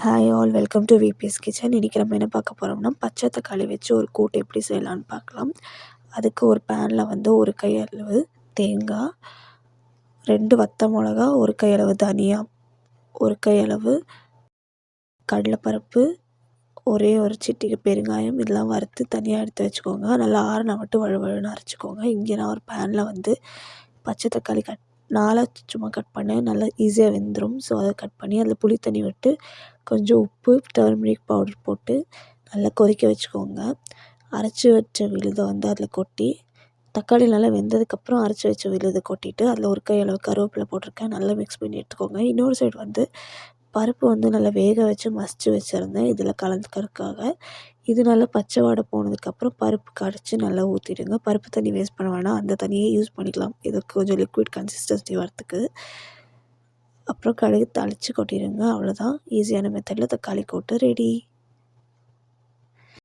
Hi all welcome to VBS kitchen. இன்றைக்கி நம்ம என்ன பார்க்க போகிறோம்னா பச்சை தக்காளி வச்சு ஒரு கூட்டு எப்படி செய்யலான்னு பார்க்கலாம். அதுக்கு ஒரு பேனில் வந்து ஒரு கையளவு தேங்காய், 2 வத்த மிளகா, ஒரு கையளவு தனியா, ஒரு கையளவு கடலைப்பருப்பு, ஒரே ஒரு சிட்டிகை பெருங்காயம் இதெல்லாம் வறுத்து தனியாக எடுத்து வச்சுக்கோங்க. நல்லா ஆறுனா மட்டும் வழுவழுன்னு அரைச்சிக்கோங்க. இங்கே நான் ஒரு பேனில் வந்து பச்சை தக்காளி நாலாக சும்மா கட் பண்ணேன். நல்லா ஈஸியாக வெந்துடும். ஸோ அதை கட் பண்ணி அதில் புளி தண்ணி விட்டு கொஞ்சம் உப்பு, டர்மரிக் பவுடர் போட்டு நல்லா கொதிக்க வச்சுக்கோங்க. அரைச்சி வச்ச விழுதை வந்து அதில் கொட்டி, தக்காளி நல்லா வெந்ததுக்கப்புறம் அரைச்சி வச்ச விழுதை கொட்டிட்டு அதில் ஒரு கையளவு கருவேப்பிலை போட்டிருக்கேன். நல்லா மிக்ஸ் பண்ணி எடுத்துக்கோங்க. இன்னொரு சைடு வந்து பருப்பு வந்து நல்லா வேக வச்சு மசிச்சு வச்சுருந்தேன் இதில் கலந்துக்கிறதுக்காக. இது நல்லா பச்சை வாடை போனதுக்கப்புறம் பருப்பு கரைச்சி நல்லா ஊற்றிடுங்க. பருப்பு தண்ணி வேஸ்ட் பண்ண வேணாம், அந்த தண்ணியே யூஸ் பண்ணிக்கலாம். இது கொஞ்சம் லிக்விட் கன்சிஸ்டன்சி வரத்துக்கு. அப்புறம் கடுகு தாளித்து கொட்டிடுங்க. அவ்வளோதான், ஈஸியான மெத்தடில் தக்காளி கூட்டு ரெடி.